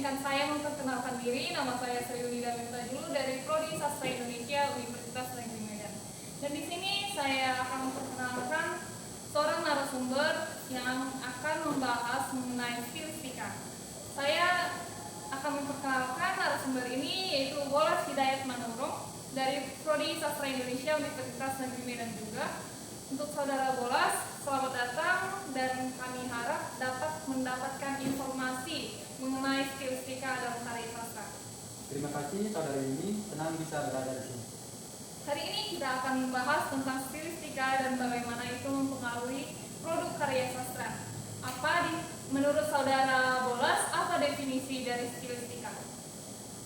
izinkan saya memperkenalkan diri. Nama saya Sri Wida Mirtajulu dari Prodi Sastra Indonesia Universitas Negeri Medan. Dan di sini saya akan memperkenalkan seorang narasumber yang akan membahas mengenai stilistika. Saya akan memperkenalkan narasumber ini, yaitu Bolas Hidayat Manurung dari Prodi Sastra Indonesia Universitas Negeri Medan juga. Untuk saudara Bolas, selamat datang dan kami harap dapat mendapatkan informasi mengenai stilistika dalam karya sastra. Terima kasih saudara ini, senang bisa berada di sini. Hari ini kita akan membahas tentang stilistika dan bagaimana itu mempengaruhi produk karya sastra. Menurut saudara Bolas, apa definisi dari stilistika?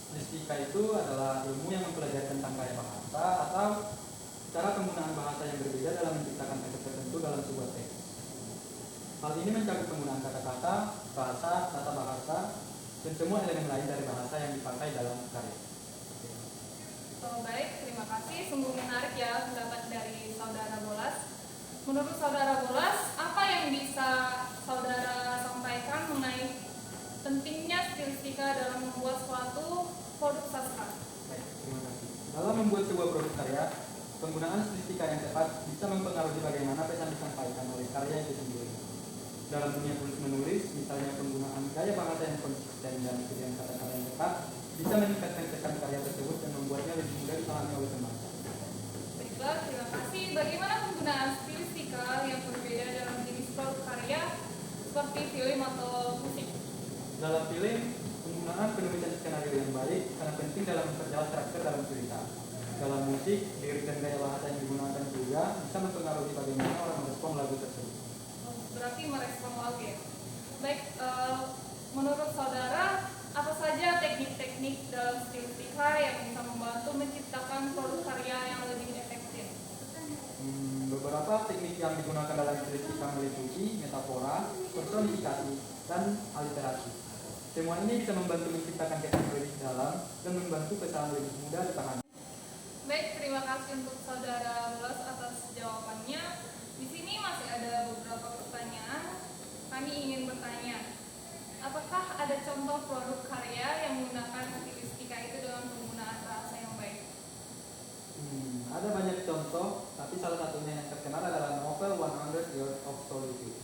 Stilistika itu adalah ilmu yang mempelajari tentang gaya bahasa atau cara penggunaan bahasa yang berbeda dalam menciptakan teks tertentu dalam sebuah teks. Hal ini mencakup penggunaan kata-kata, bahasa, tata bahasa, dan semua elemen lain dari bahasa yang dipakai dalam karya. Baik, terima kasih. Sungguh menarik ya pendapat dari saudara Bolas. Menurut saudara Bolas, apa yang bisa saudara sampaikan mengenai pentingnya stilistika dalam membuat suatu produk sastra? Baik, terima kasih. Dalam membuat sebuah produk karya, penggunaan stilistika yang tepat bisa mempengaruhi bagaimana pesan disampaikan oleh karya itu sendiri. Dalam dunia tulis-menulis, misalnya penggunaan gaya bahasa yang konsisten dan pilihan kata-kata yang tepat bisa meningkatkan kesan karya tersebut dan membuatnya lebih mudah dipahami oleh pembaca. Baiklah, terima kasih. Bagaimana penggunaan stilistika yang berbeda dalam jenis produk karya seperti film atau musik? Dalam film, penggunaan penulisan skenario yang baik sangat penting dalam memperjelas karakter dalam cerita. Dalam musik, lirik dan gaya bahasa yang digunakan juga bisa mempengaruhi bagaimana orang merespon lagu tersebut. Berarti merespon lagu ya. Baik, menurut saudara, apa saja teknik-teknik dalam stilistika yang bisa membantu menciptakan produk karya yang lebih efektif? Beberapa teknik yang digunakan dalam stilistika meliputi metafora, personifikasi, dan aliterasi. Semua ini bisa membantu menciptakan kesan lebih dalam dan membantu pesan lebih mudah dipahami. Baik, terima kasih untuk saudara Bolas atas jawabannya. Di sini masih ada beberapa pertanyaan. Kami ingin bertanya, apakah ada contoh produk karya yang menggunakan stilistika itu dengan penggunaan bahasa yang baik? Ada banyak contoh, tapi salah satunya yang terkenal adalah novel 100 Years of Solitude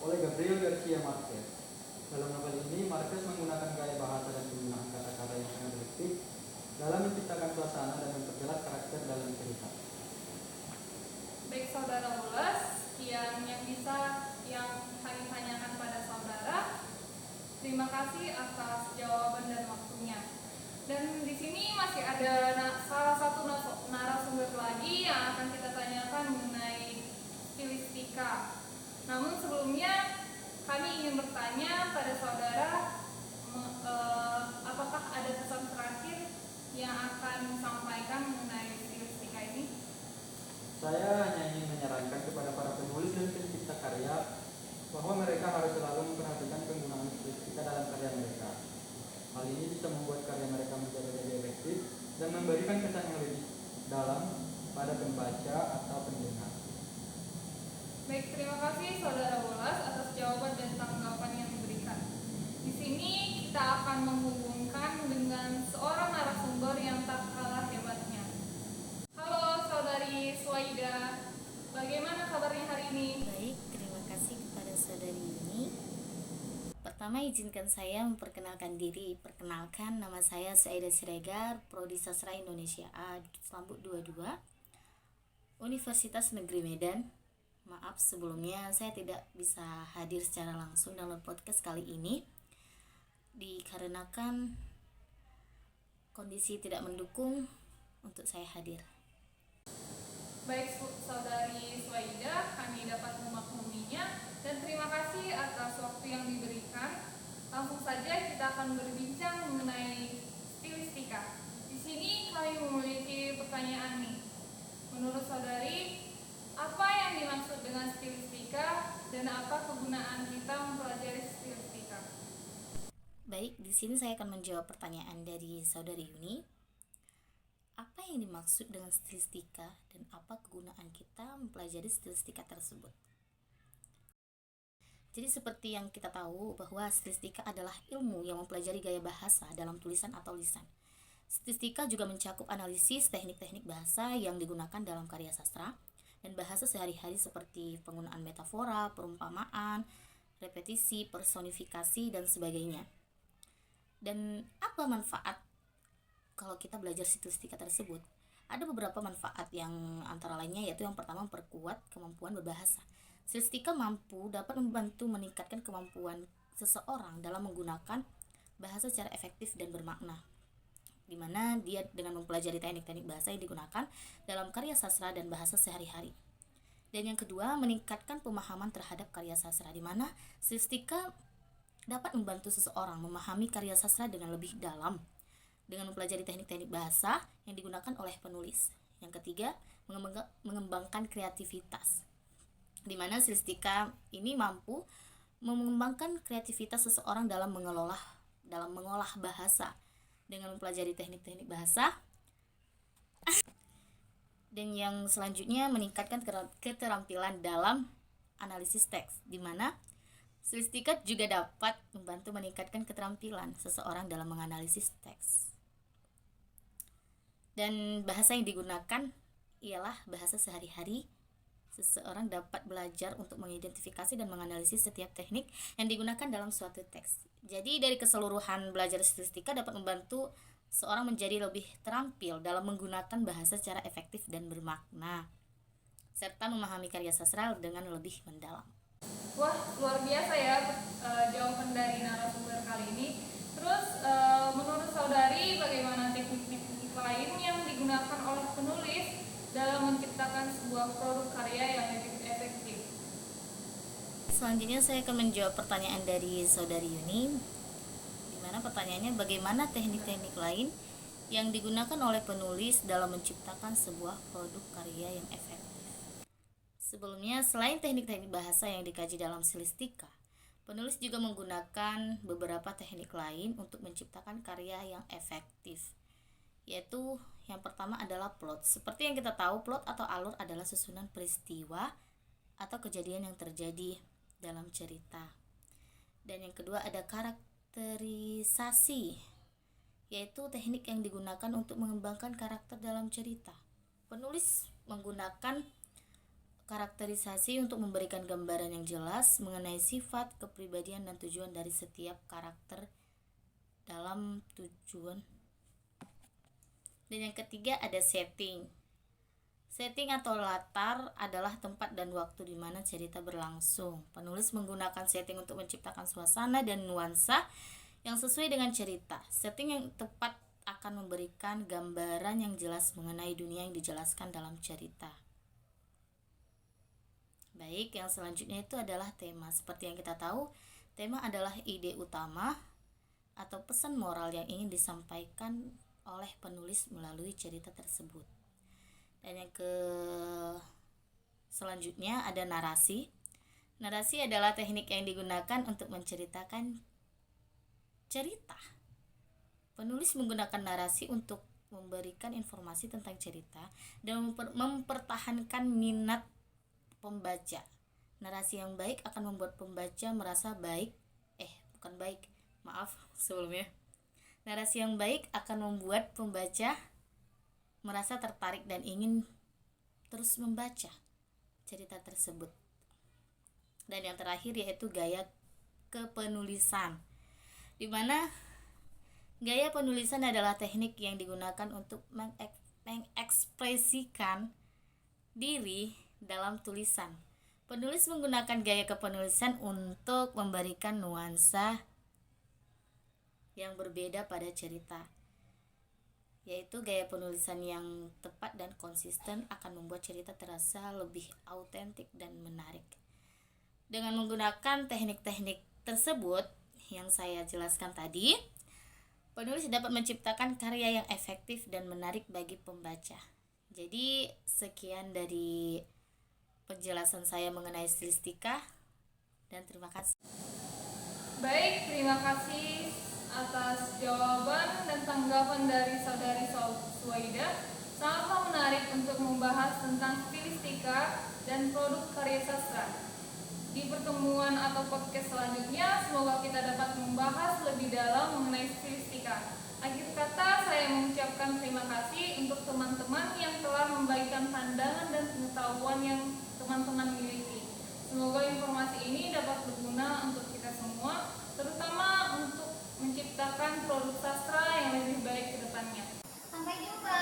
oleh Gabriel Garcia Marquez. Dalam novel ini, Marquez menggunakan gaya bahasa dan penggunaan kata-kata yang sangat detektif dalam menciptakan suasana dan memperjelas karakter dalam cerita. Baik saudara Bolas, sekian yang kami tanyakan pada saudara. Terima kasih atas jawaban dan waktunya. Dan di sini masih ada salah satu narasumber lagi yang akan kita tanyakan mengenai stilistika. Namun sebelumnya kami ingin bertanya pada saudara, apakah ada pesan terakhir yang akan disampaikan mengenai stilistika ini? Saya hanya ingin menyarankan kepada para penulis dan pencipta karya bahwa mereka harus selalu memperhatikan penggunaan stilistika dalam karya mereka. Hal ini bisa membuat karya mereka menjadi lebih efektif dan memberikan kesan yang lebih dalam pada pembaca atau pendengar. Baik, terima kasih saudara Bolas atas jawaban dan tanggapan yang diberikan. Di sini kita akan menghubungkan dengan seorang narasumber yang tak kalah hebatnya. Halo saudari Swaida, bagaimana kabarnya hari ini? Baik, terima kasih kepada saudari Yuni. Pertama izinkan saya memperkenalkan diri. Perkenalkan, nama saya Swaida Siregar, Prodi Sastra Indonesia A, Selambut 22, Universitas Negeri Medan. Maaf sebelumnya saya tidak bisa hadir secara langsung dalam podcast kali ini dikarenakan kondisi tidak mendukung untuk saya hadir. Baik saudari Swaida, kami dapat memakluminya dan terima kasih atas waktu yang diberikan. Langsung saja kita akan berbincang mengenai stilistika. Di sini kami memiliki pertanyaan nih. Menurut saudari, apa yang dimaksud dengan stilistika dan apa kegunaan kita mempelajari stilistika? Baik, di sini saya akan menjawab pertanyaan dari saudari Yuni. Apa yang dimaksud dengan stilistika dan apa kegunaan kita mempelajari stilistika tersebut? Jadi seperti yang kita tahu bahwa stilistika adalah ilmu yang mempelajari gaya bahasa dalam tulisan atau lisan. Stilistika juga mencakup analisis teknik-teknik bahasa yang digunakan dalam karya sastra dan bahasa sehari-hari seperti penggunaan metafora, perumpamaan, repetisi, personifikasi, dan sebagainya. Dan apa manfaat kalau kita belajar stilistika tersebut? Ada beberapa manfaat yang antara lainnya yaitu yang pertama memperkuat kemampuan berbahasa. Stilistika dapat membantu meningkatkan kemampuan seseorang dalam menggunakan bahasa secara efektif dan bermakna, di mana dia dengan mempelajari teknik-teknik bahasa yang digunakan dalam karya sastra dan bahasa sehari-hari. Dan yang kedua, meningkatkan pemahaman terhadap karya sastra, di mana stilistika dapat membantu seseorang memahami karya sastra dengan lebih dalam dengan mempelajari teknik-teknik bahasa yang digunakan oleh penulis. Yang ketiga, mengembangkan kreativitas, di mana stilistika ini mampu mengembangkan kreativitas seseorang dalam mengolah bahasa dengan mempelajari teknik-teknik bahasa. Dan yang selanjutnya, meningkatkan keterampilan dalam analisis teks, di mana stilistika juga dapat membantu meningkatkan keterampilan seseorang dalam menganalisis teks. Dan bahasa yang digunakan ialah bahasa sehari-hari. Seseorang dapat belajar untuk mengidentifikasi dan menganalisis setiap teknik yang digunakan dalam suatu teks. Jadi dari keseluruhan belajar stilistika dapat membantu seorang menjadi lebih terampil dalam menggunakan bahasa secara efektif dan bermakna, serta memahami karya sastra dengan lebih mendalam. Wah, luar biasa ya jawaban dari narasumber kali ini. Terus menurut saudari, bagaimana teknik-teknik lain yang digunakan oleh penulis dalam menciptakan sebuah produk karya yang efektif? Selanjutnya saya akan menjawab pertanyaan dari saudari Yuni, di mana pertanyaannya bagaimana teknik-teknik lain yang digunakan oleh penulis dalam menciptakan sebuah produk karya yang efektif. Sebelumnya, selain teknik-teknik bahasa yang dikaji dalam stilistika, penulis juga menggunakan beberapa teknik lain untuk menciptakan karya yang efektif, yaitu yang pertama adalah plot. Seperti yang kita tahu, plot atau alur adalah susunan peristiwa atau kejadian yang terjadi dalam cerita. Dan yang kedua ada karakterisasi, yaitu teknik yang digunakan untuk mengembangkan karakter dalam cerita. Penulis menggunakan karakterisasi untuk memberikan gambaran yang jelas mengenai sifat, kepribadian, dan tujuan dari setiap karakter dalam tujuan. Dan yang ketiga ada setting. Setting atau latar adalah tempat dan waktu di mana cerita berlangsung. Penulis menggunakan setting untuk menciptakan suasana dan nuansa yang sesuai dengan cerita. Setting yang tepat akan memberikan gambaran yang jelas mengenai dunia yang dijelaskan dalam cerita. Baik, yang selanjutnya itu adalah tema. Seperti yang kita tahu, tema adalah ide utama atau pesan moral yang ingin disampaikan oleh penulis melalui cerita tersebut. Dan yang selanjutnya ada narasi. Narasi adalah teknik yang digunakan untuk menceritakan cerita. Penulis menggunakan narasi untuk memberikan informasi tentang cerita dan mempertahankan minat pembaca. Narasi yang baik akan membuat pembaca merasa Narasi yang baik akan membuat pembaca merasa tertarik dan ingin terus membaca cerita tersebut. Dan yang terakhir yaitu gaya kepenulisan, di mana gaya penulisan adalah teknik yang digunakan untuk mengekspresikan diri dalam tulisan. Penulis menggunakan gaya kepenulisan untuk memberikan nuansa yang berbeda pada cerita, yaitu gaya penulisan yang tepat dan konsisten akan membuat cerita terasa lebih autentik dan menarik. Dengan menggunakan teknik-teknik tersebut yang saya jelaskan tadi, penulis dapat menciptakan karya yang efektif dan menarik bagi pembaca. Jadi sekian dari penjelasan saya mengenai stilistika, dan terima kasih. Baik, terima kasih atas jawaban dan tanggapan dari saudari Suwaida. Sangatlah menarik untuk membahas tentang stilistika dan produk karya sastra. Di pertemuan atau podcast selanjutnya, semoga kita dapat membahas lebih dalam mengenai stilistika. Akhir kata, saya mengucapkan terima kasih untuk teman-teman yang telah membagikan pandangan dan pengetahuan yang teman-teman miliki. Semoga informasi ini dapat berguna untuk kita semua, terutama untuk menciptakan produk sastra yang lebih baik ke depannya. Sampai jumpa.